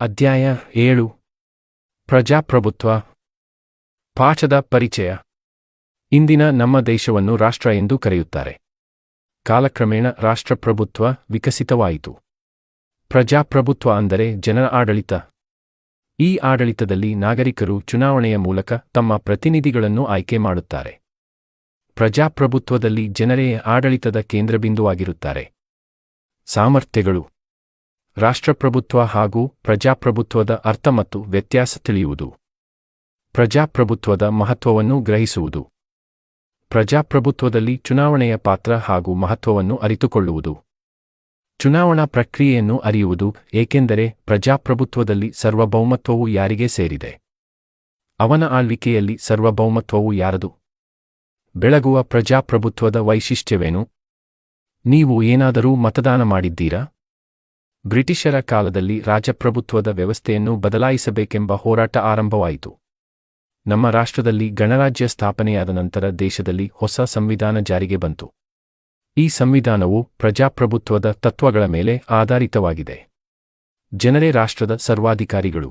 ಅಧ್ಯಾಯ 7 ಪ್ರಜಾಪ್ರಭುತ್ವ. ಪಾಠದ ಪರಿಚಯ. ಇಂದಿನ ನಮ್ಮ ದೇಶವನ್ನು ರಾಷ್ಟ್ರ ಎಂದು ಕರೆಯುತ್ತಾರೆ. ಕಾಲಕ್ರಮೇಣ ರಾಷ್ಟ್ರಪ್ರಭುತ್ವ ವಿಕಸಿತವಾಯಿತು. ಪ್ರಜಾಪ್ರಭುತ್ವ ಅಂದರೆ ಜನರ ಆಡಳಿತ. ಈ ಆಡಳಿತದಲ್ಲಿ ನಾಗರಿಕರು ಚುನಾವಣೆಯ ಮೂಲಕ ತಮ್ಮ ಪ್ರತಿನಿಧಿಗಳನ್ನು ಆಯ್ಕೆ ಮಾಡುತ್ತಾರೆ. ಪ್ರಜಾಪ್ರಭುತ್ವದಲ್ಲಿ ಜನರೇ ಆಡಳಿತದ ಕೇಂದ್ರಬಿಂದುವಾಗಿರುತ್ತಾರೆ. ಸಾಮರ್ಥ್ಯಗಳು. ರಾಷ್ಟ್ರಪ್ರಭುತ್ವ ಹಾಗೂ ಪ್ರಜಾಪ್ರಭುತ್ವದ ಅರ್ಥ ಮತ್ತು ವ್ಯತ್ಯಾಸ ತಿಳಿಯುವುದು. ಪ್ರಜಾಪ್ರಭುತ್ವದ ಮಹತ್ವವನ್ನು ಗ್ರಹಿಸುವುದು. ಪ್ರಜಾಪ್ರಭುತ್ವದಲ್ಲಿ ಚುನಾವಣೆಯ ಪಾತ್ರ ಹಾಗೂ ಮಹತ್ವವನ್ನು ಅರಿತುಕೊಳ್ಳುವುದು. ಚುನಾವಣಾ ಪ್ರಕ್ರಿಯೆಯನ್ನು ಅರಿಯುವುದು, ಏಕೆಂದರೆ ಪ್ರಜಾಪ್ರಭುತ್ವದಲ್ಲಿ ಸಾರ್ವಭೌಮತ್ವವು ಯಾರಿಗೆ ಸೇರಿದೆ? ಅವನ ಆಳ್ವಿಕೆಯಲ್ಲಿ ಸಾರ್ವಭೌಮತ್ವವು ಯಾರದು? ಬೆಳಗುವ ಪ್ರಜಾಪ್ರಭುತ್ವದ ವೈಶಿಷ್ಟ್ಯವೇನು? ನೀವು ಏನಾದರೂ ಮತದಾನ ಮಾಡಿದ್ದೀರಾ? ಬ್ರಿಟಿಷರ ಕಾಲದಲ್ಲಿ ರಾಜಪ್ರಭುತ್ವದ ವ್ಯವಸ್ಥೆಯನ್ನು ಬದಲಾಯಿಸಬೇಕೆಂಬ ಹೋರಾಟ ಆರಂಭವಾಯಿತು. ನಮ್ಮ ರಾಷ್ಟ್ರದಲ್ಲಿ ಗಣರಾಜ್ಯ ಸ್ಥಾಪನೆಯಾದ ನಂತರ ದೇಶದಲ್ಲಿ ಹೊಸ ಸಂವಿಧಾನ ಜಾರಿಗೆ ಬಂತು. ಈ ಸಂವಿಧಾನವು ಪ್ರಜಾಪ್ರಭುತ್ವದ ತತ್ವಗಳ ಮೇಲೆ ಆಧಾರಿತವಾಗಿದೆ. ಜನರೇ ರಾಷ್ಟ್ರದ ಸರ್ವಾಧಿಕಾರಿಗಳು.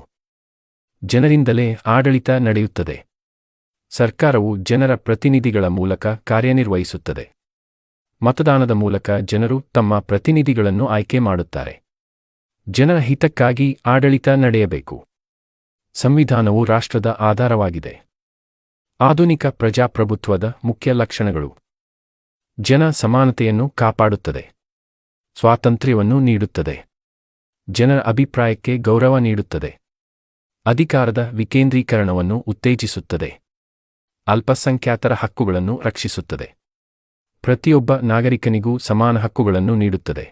ಜನರಿಂದಲೇ ಆಡಳಿತ ನಡೆಯುತ್ತದೆ. ಸರ್ಕಾರವು ಜನರ ಪ್ರತಿನಿಧಿಗಳ ಮೂಲಕ ಕಾರ್ಯನಿರ್ವಹಿಸುತ್ತದೆ. ಮತದಾನದ ಮೂಲಕ ಜನರು ತಮ್ಮ ಪ್ರತಿನಿಧಿಗಳನ್ನು ಆಯ್ಕೆ ಮಾಡುತ್ತಾರೆ. ಜನರ ಹಿತಕ್ಕಾಗಿ ಆಡಳಿತ ನಡೆಯಬೇಕು. ಸಂವಿಧಾನವು ರಾಷ್ಟ್ರದ ಆಧಾರವಾಗಿದೆ. ಆಧುನಿಕ ಪ್ರಜಾಪ್ರಭುತ್ವದ ಮುಖ್ಯ ಲಕ್ಷಣಗಳು. ಜನ ಸಮಾನತೆಯನ್ನು ಕಾಪಾಡುತ್ತದೆ. ಸ್ವಾತಂತ್ರ್ಯವನ್ನು ನೀಡುತ್ತದೆ. ಜನರ ಅಭಿಪ್ರಾಯಕ್ಕೆ ಗೌರವ ನೀಡುತ್ತದೆ. ಅಧಿಕಾರದ ವಿಕೇಂದ್ರೀಕರಣವನ್ನು ಉತ್ತೇಜಿಸುತ್ತದೆ. ಅಲ್ಪಸಂಖ್ಯಾತರ ಹಕ್ಕುಗಳನ್ನು ರಕ್ಷಿಸುತ್ತದೆ. ಪ್ರತಿಯೊಬ್ಬ ನಾಗರಿಕನಿಗೂ ಸಮಾನ ಹಕ್ಕುಗಳನ್ನು ನೀಡುತ್ತದೆ.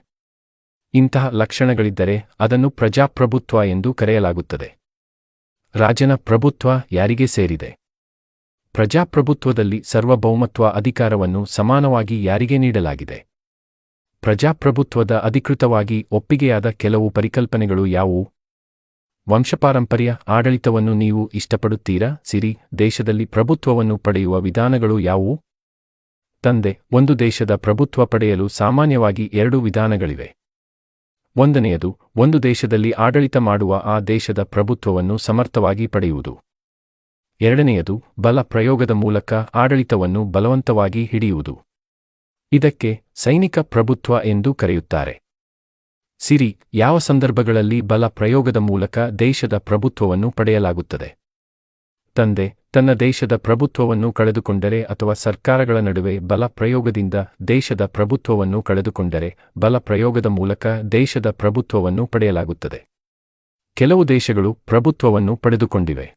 ಇಂತಹ ಲಕ್ಷಣಗಳಿದ್ದರೆ ಅದನ್ನು ಪ್ರಜಾಪ್ರಭುತ್ವ ಎಂದು ಕರೆಯಲಾಗುತ್ತದೆ. ರಾಜನ ಪ್ರಭುತ್ವ ಯಾರಿಗೆ ಸೇರಿದೆ? ಪ್ರಜಾಪ್ರಭುತ್ವದಲ್ಲಿ ಸಾರ್ವಭೌಮತ್ವ ಅಧಿಕಾರವನ್ನು ಸಮಾನವಾಗಿ ಯಾರಿಗೆ ನೀಡಲಾಗಿದೆ? ಪ್ರಜಾಪ್ರಭುತ್ವದ ಅಧಿಕೃತವಾಗಿ ಒಪ್ಪಿಗೆಯಾದ ಕೆಲವು ಪರಿಕಲ್ಪನೆಗಳು ಯಾವುವು? ವಂಶಪಾರಂಪರ್ಯ ಆಡಳಿತವನ್ನು ನೀವು ಇಷ್ಟಪಡುತ್ತೀರಾ? ಸಿರಿ ದೇಶದಲ್ಲಿ ಪ್ರಭುತ್ವವನ್ನು ಪಡೆಯುವ ವಿಧಾನಗಳು ಯಾವುವು? ತಂದೆ. ಒಂದು ದೇಶದ ಪ್ರಭುತ್ವ ಪಡೆಯಲು ಸಾಮಾನ್ಯವಾಗಿ 2 ವಿಧಾನಗಳಿವೆ. ಒಂದನೆಯದು, ಒಂದು ದೇಶದಲ್ಲಿ ಆಡಳಿತ ಮಾಡುವ ಆ ದೇಶದ ಪ್ರಭುತ್ವವನ್ನು ಸಮರ್ಥವಾಗಿ ಪಡೆಯುವುದು. ಎರಡನೆಯದು, ಬಲ ಪ್ರಯೋಗದ ಮೂಲಕ ಆಡಳಿತವನ್ನು ಬಲವಂತವಾಗಿ ಹಿಡಿಯುವುದು. ಇದಕ್ಕೆ ಸೈನಿಕ ಪ್ರಭುತ್ವ ಎಂದು ಕರೆಯುತ್ತಾರೆ. ಸಿರಿ, ಯಾವ ಸಂದರ್ಭಗಳಲ್ಲಿ ಬಲ ಪ್ರಯೋಗದ ಮೂಲಕ ದೇಶದ ಪ್ರಭುತ್ವವನ್ನು ಪಡೆಯಲಾಗುತ್ತದೆ? ತಂದೆ ತನ್ನ ದೇಶದ ಪ್ರಭುತ್ವವನ್ನು ಕಳೆದುಕೊಂಡರೆ ಅಥವಾ ಸರ್ಕಾರಗಳ ನಡುವೆ ಬಲ ಪ್ರಯೋಗದಿಂದ ದೇಶದ ಪ್ರಭುತ್ವವನ್ನು ಕಳೆದುಕೊಂಡರೆ ಬಲ ಪ್ರಯೋಗದ ಮೂಲಕ ದೇಶದ ಪ್ರಭುತ್ವವನ್ನು ಪಡೆಯಲಾಗುತ್ತದೆ. ಕೆಲವು ದೇಶಗಳು ಪ್ರಭುತ್ವವನ್ನು ಪಡೆದುಕೊಂಡಿವೆ.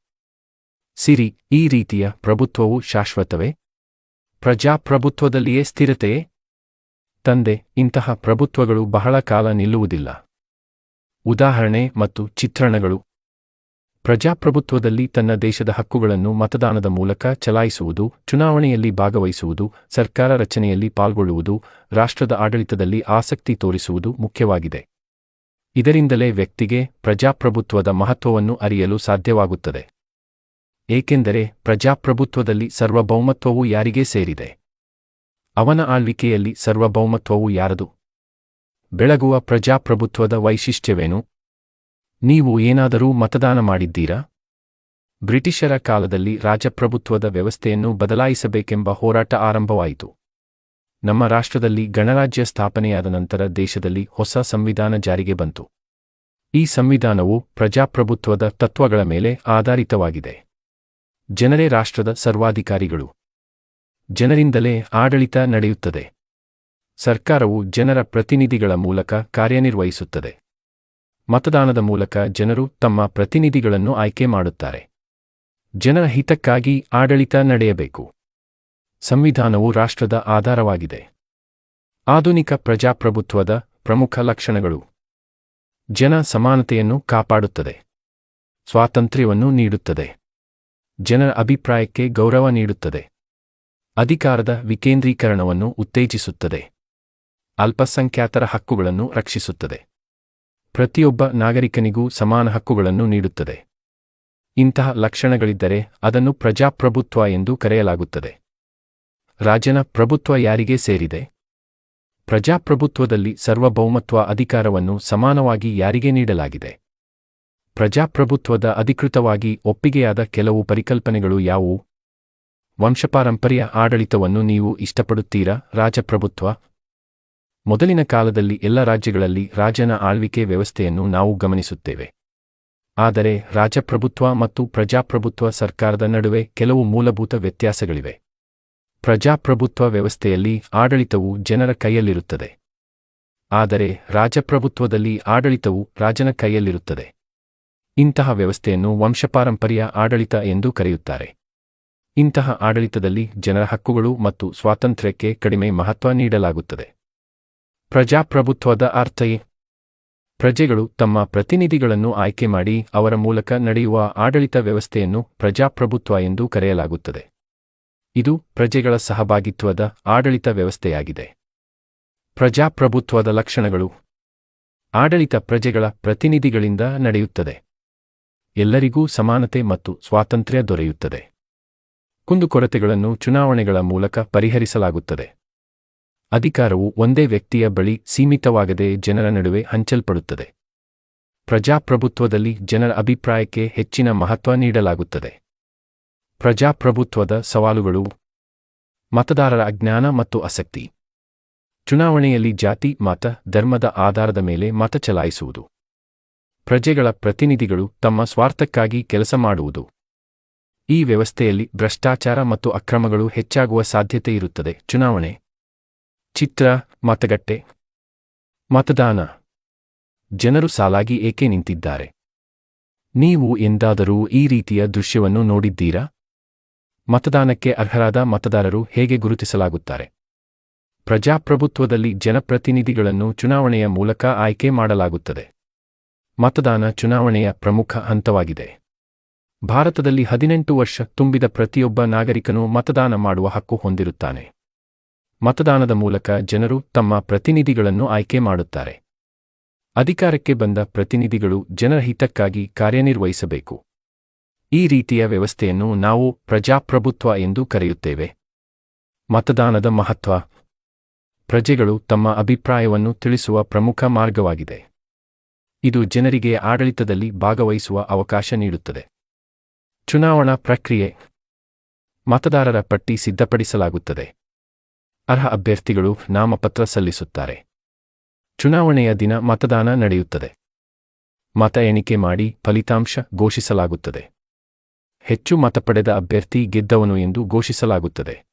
ಸಿರಿ, ಈ ರೀತಿಯ ಪ್ರಭುತ್ವವು ಶಾಶ್ವತವೇ? ಪ್ರಜಾಪ್ರಭುತ್ವದಲ್ಲಿಯೇ ಸ್ಥಿರತೆಯೇ? ತಂದೆ, ಇಂತಹ ಪ್ರಭುತ್ವಗಳು ಬಹಳ ಕಾಲ ನಿಲ್ಲುವುದಿಲ್ಲ. ಉದಾಹರಣೆ ಮತ್ತು ಚಿತ್ರಣಗಳು. ಪ್ರಜಾಪ್ರಭುತ್ವದಲ್ಲಿ ತನ್ನ ದೇಶದ ಹಕ್ಕುಗಳನ್ನು ಮತದಾನದ ಮೂಲಕ ಚಲಾಯಿಸುವುದು, ಚುನಾವಣೆಯಲ್ಲಿ ಭಾಗವಹಿಸುವುದು, ಸರ್ಕಾರ ರಚನೆಯಲ್ಲಿ ಪಾಲ್ಗೊಳ್ಳುವುದು, ರಾಷ್ಟ್ರದ ಆಡಳಿತದಲ್ಲಿ ಆಸಕ್ತಿ ತೋರಿಸುವುದು ಮುಖ್ಯವಾಗಿದೆ. ಇದರಿಂದಲೇ ವ್ಯಕ್ತಿಗೆ ಪ್ರಜಾಪ್ರಭುತ್ವದ ಮಹತ್ವವನ್ನು ಅರಿಯಲು ಸಾಧ್ಯವಾಗುತ್ತದೆ. ಏಕೆಂದರೆ ಪ್ರಜಾಪ್ರಭುತ್ವದಲ್ಲಿ ಸಾರ್ವಭೌಮತ್ವವು ಯಾರಿಗೆ ಸೇರಿದೆ? ಅವನ ಆಳ್ವಿಕೆಯಲ್ಲಿ ಸಾರ್ವಭೌಮತ್ವವು ಯಾರದು? ಬೆಳಗುವ ಪ್ರಜಾಪ್ರಭುತ್ವದ ವೈಶಿಷ್ಟ್ಯವೇನು? ನೀವು ಏನಾದರೂ ಮತದಾನ ಮಾಡಿದ್ದೀರಾ? ಬ್ರಿಟಿಷರ ಕಾಲದಲ್ಲಿ ರಾಜಪ್ರಭುತ್ವದ ವ್ಯವಸ್ಥೆಯನ್ನು ಬದಲಾಯಿಸಬೇಕೆಂಬ ಹೋರಾಟ ಆರಂಭವಾಯಿತು. ನಮ್ಮ ರಾಷ್ಟ್ರದಲ್ಲಿ ಗಣರಾಜ್ಯ ಸ್ಥಾಪನೆಯಾದ ನಂತರ ದೇಶದಲ್ಲಿ ಹೊಸ ಸಂವಿಧಾನ ಜಾರಿಗೆ ಬಂತು. ಈ ಸಂವಿಧಾನವು ಪ್ರಜಾಪ್ರಭುತ್ವದ ತತ್ವಗಳ ಮೇಲೆ ಆಧಾರಿತವಾಗಿದೆ. ಜನರೇ ರಾಷ್ಟ್ರದ ಸರ್ವಾಧಿಕಾರಿಗಳು. ಜನರಿಂದಲೇ ಆಡಳಿತ ನಡೆಯುತ್ತದೆ. ಸರ್ಕಾರವು ಜನರ ಪ್ರತಿನಿಧಿಗಳ ಮೂಲಕ ಕಾರ್ಯನಿರ್ವಹಿಸುತ್ತದೆ. ಮತದಾನದ ಮೂಲಕ ಜನರು ತಮ್ಮ ಪ್ರತಿನಿಧಿಗಳನ್ನು ಆಯ್ಕೆ ಮಾಡುತ್ತಾರೆ. ಜನರ ಹಿತಕ್ಕಾಗಿ ಆಡಳಿತ ನಡೆಯಬೇಕು. ಸಂವಿಧಾನವು ರಾಷ್ಟ್ರದ ಆಧಾರವಾಗಿದೆ. ಆಧುನಿಕ ಪ್ರಜಾಪ್ರಭುತ್ವದ ಪ್ರಮುಖ ಲಕ್ಷಣಗಳು. ಜನ ಸಮಾನತೆಯನ್ನು ಕಾಪಾಡುತ್ತದೆ. ಸ್ವಾತಂತ್ರ್ಯವನ್ನು ನೀಡುತ್ತದೆ. ಜನರ ಅಭಿಪ್ರಾಯಕ್ಕೆ ಗೌರವ ನೀಡುತ್ತದೆ. ಅಧಿಕಾರದ ವಿಕೇಂದ್ರೀಕರಣವನ್ನು ಉತ್ತೇಜಿಸುತ್ತದೆ. ಅಲ್ಪಸಂಖ್ಯಾತರ ಹಕ್ಕುಗಳನ್ನು ರಕ್ಷಿಸುತ್ತದೆ. ಪ್ರತಿಯೊಬ್ಬ ನಾಗರಿಕನಿಗೂ ಸಮಾನ ಹಕ್ಕುಗಳನ್ನು ನೀಡುತ್ತದೆ. ಇಂತಹ ಲಕ್ಷಣಗಳಿದ್ದರೆ ಅದನ್ನು ಪ್ರಜಾಪ್ರಭುತ್ವ ಎಂದು ಕರೆಯಲಾಗುತ್ತದೆ. ರಾಜನ ಪ್ರಭುತ್ವ ಯಾರಿಗೆ ಸೇರಿದೆ? ಪ್ರಜಾಪ್ರಭುತ್ವದಲ್ಲಿ ಸಾರ್ವಭೌಮತ್ವ ಅಧಿಕಾರವನ್ನು ಸಮಾನವಾಗಿ ಯಾರಿಗೆ ನೀಡಲಾಗಿದೆ? ಪ್ರಜಾಪ್ರಭುತ್ವದ ಅಧಿಕೃತವಾಗಿ ಒಪ್ಪಿಗೆಯಾದ ಕೆಲವು ಪರಿಕಲ್ಪನೆಗಳು ಯಾವುವು? ವಂಶಪಾರಂಪರ್ಯ ಆಡಳಿತವನ್ನು ನೀವು ಇಷ್ಟಪಡುತ್ತೀರಾ? ರಾಜಪ್ರಭುತ್ವ. ಮೊದಲಿನ ಕಾಲದಲ್ಲಿ ಎಲ್ಲ ರಾಜ್ಯಗಳಲ್ಲಿ ರಾಜನ ಆಳ್ವಿಕೆ ವ್ಯವಸ್ಥೆಯನ್ನು ನಾವು ಗಮನಿಸುತ್ತೇವೆ. ಆದರೆ ರಾಜಪ್ರಭುತ್ವ ಮತ್ತು ಪ್ರಜಾಪ್ರಭುತ್ವ ಸರ್ಕಾರದ ನಡುವೆ ಕೆಲವು ಮೂಲಭೂತ ವ್ಯತ್ಯಾಸಗಳಿವೆ. ಪ್ರಜಾಪ್ರಭುತ್ವ ವ್ಯವಸ್ಥೆಯಲ್ಲಿ ಆಡಳಿತವು ಜನರ ಕೈಯಲ್ಲಿರುತ್ತದೆ. ಆದರೆ ರಾಜಪ್ರಭುತ್ವದಲ್ಲಿ ಆಡಳಿತವು ರಾಜನ ಕೈಯಲ್ಲಿರುತ್ತದೆ. ಇಂತಹ ವ್ಯವಸ್ಥೆಯನ್ನು ವಂಶಪಾರಂಪರ್ಯ ಆಡಳಿತ ಎಂದು ಕರೆಯುತ್ತಾರೆ. ಇಂತಹ ಆಡಳಿತದಲ್ಲಿ ಜನರ ಹಕ್ಕುಗಳು ಮತ್ತು ಸ್ವಾತಂತ್ರ್ಯಕ್ಕೆ ಕಡಿಮೆ ಮಹತ್ವ ನೀಡಲಾಗುತ್ತದೆ. ಪ್ರಜಾಪ್ರಭುತ್ವದ ಅರ್ಥಯೇ? ಪ್ರಜೆಗಳು ತಮ್ಮ ಪ್ರತಿನಿಧಿಗಳನ್ನು ಆಯ್ಕೆ ಮಾಡಿ ಅವರ ಮೂಲಕ ನಡೆಯುವ ಆಡಳಿತ ವ್ಯವಸ್ಥೆಯನ್ನು ಪ್ರಜಾಪ್ರಭುತ್ವ ಎಂದು ಕರೆಯಲಾಗುತ್ತದೆ. ಇದು ಪ್ರಜೆಗಳ ಸಹಭಾಗಿತ್ವದ ಆಡಳಿತ ವ್ಯವಸ್ಥೆಯಾಗಿದೆ. ಪ್ರಜಾಪ್ರಭುತ್ವದ ಲಕ್ಷಣಗಳು. ಆಡಳಿತ ಪ್ರಜೆಗಳ ಪ್ರತಿನಿಧಿಗಳಿಂದ ನಡೆಯುತ್ತದೆ. ಎಲ್ಲರಿಗೂ ಸಮಾನತೆ ಮತ್ತು ಸ್ವಾತಂತ್ರ್ಯ ದೊರೆಯುತ್ತದೆ. ಕುಂದುಕೊರತೆಗಳನ್ನು ಚುನಾವಣೆಗಳ ಮೂಲಕ ಪರಿಹರಿಸಲಾಗುತ್ತದೆ. ಅಧಿಕಾರವು ಒಂದೇ ವ್ಯಕ್ತಿಯ ಬಳಿ ಸೀಮಿತವಾಗದೆ ಜನರ ನಡುವೆ ಹಂಚಲ್ಪಡುತ್ತದೆ. ಪ್ರಜಾಪ್ರಭುತ್ವದಲ್ಲಿ ಜನರ ಅಭಿಪ್ರಾಯಕ್ಕೆ ಹೆಚ್ಚಿನ ಮಹತ್ವ ನೀಡಲಾಗುತ್ತದೆ. ಪ್ರಜಾಪ್ರಭುತ್ವದ ಸವಾಲುಗಳು. ಮತದಾರರ ಅಜ್ಞಾನ ಮತ್ತು ಆಸಕ್ತಿ. ಚುನಾವಣೆಯಲ್ಲಿ ಜಾತಿ, ಮತ, ಧರ್ಮದ ಆಧಾರದ ಮೇಲೆ ಮತ ಚಲಾಯಿಸುವುದು. ಪ್ರಜೆಗಳ ಪ್ರತಿನಿಧಿಗಳು ತಮ್ಮ ಸ್ವಾರ್ಥಕ್ಕಾಗಿ ಕೆಲಸ ಮಾಡುವುದು. ಈ ವ್ಯವಸ್ಥೆಯಲ್ಲಿ ಭ್ರಷ್ಟಾಚಾರ ಮತ್ತು ಅಕ್ರಮಗಳು ಹೆಚ್ಚಾಗುವ ಸಾಧ್ಯತೆ ಇರುತ್ತದೆ. ಚುನಾವಣೆ ಚಿತ್ರ. ಮತಗಟ್ಟೆ. ಮತದಾನ. ಜನರು ಸಾಲಾಗಿ ಏಕೆ ನಿಂತಿದ್ದಾರೆ? ನೀವು ಎಂದಾದರೂ ಈ ರೀತಿಯ ದೃಶ್ಯವನ್ನು ನೋಡಿದ್ದೀರಾ? ಮತದಾನಕ್ಕೆ ಅರ್ಹರಾದ ಮತದಾರರು ಹೇಗೆ ಗುರುತಿಸಲಾಗುತ್ತಾರೆ? ಪ್ರಜಾಪ್ರಭುತ್ವದಲ್ಲಿ ಜನಪ್ರತಿನಿಧಿಗಳನ್ನು ಚುನಾವಣೆಯ ಮೂಲಕ ಆಯ್ಕೆ ಮಾಡಲಾಗುತ್ತದೆ. ಮತದಾನ ಚುನಾವಣೆಯ ಪ್ರಮುಖ ಹಂತವಾಗಿದೆ. ಭಾರತದಲ್ಲಿ 18 ವರ್ಷ ತುಂಬಿದ ಪ್ರತಿಯೊಬ್ಬ ನಾಗರಿಕನೂ ಮತದಾನ ಮಾಡುವ ಹಕ್ಕು ಹೊಂದಿರುತ್ತಾನೆ. ಮತದಾನದ ಮೂಲಕ ಜನರು ತಮ್ಮ ಪ್ರತಿನಿಧಿಗಳನ್ನು ಆಯ್ಕೆ ಮಾಡುತ್ತಾರೆ. ಅಧಿಕಾರಕ್ಕೆ ಬಂದ ಪ್ರತಿನಿಧಿಗಳು ಜನರ ಹಿತಕ್ಕಾಗಿ ಕಾರ್ಯನಿರ್ವಹಿಸಬೇಕು. ಈ ರೀತಿಯ ವ್ಯವಸ್ಥೆಯನ್ನು ನಾವು ಪ್ರಜಾಪ್ರಭುತ್ವ ಎಂದು ಕರೆಯುತ್ತೇವೆ. ಮತದಾನದ ಮಹತ್ವ. ಪ್ರಜೆಗಳು ತಮ್ಮ ಅಭಿಪ್ರಾಯವನ್ನು ತಿಳಿಸುವ ಪ್ರಮುಖ ಮಾರ್ಗವಾಗಿದೆ. ಇದು ಜನರಿಗೆ ಆಡಳಿತದಲ್ಲಿ ಭಾಗವಹಿಸುವ ಅವಕಾಶ ನೀಡುತ್ತದೆ. ಚುನಾವಣಾ ಪ್ರಕ್ರಿಯೆ. ಮತದಾರರ ಪಟ್ಟಿ ಸಿದ್ಧಪಡಿಸಲಾಗುತ್ತದೆ. ಅರ್ಹ ಅಭ್ಯರ್ಥಿಗಳು ನಾಮಪತ್ರ ಸಲ್ಲಿಸುತ್ತಾರೆ. ಚುನಾವಣೆಯ ದಿನ ಮತದಾನ ನಡೆಯುತ್ತದೆ. ಮತ ಎಣಿಕೆ ಮಾಡಿ ಫಲಿತಾಂಶ ಘೋಷಿಸಲಾಗುತ್ತದೆ. ಹೆಚ್ಚು ಮತ ಪಡೆದ ಅಭ್ಯರ್ಥಿ ಗೆದ್ದವನು ಎಂದು ಘೋಷಿಸಲಾಗುತ್ತದೆ.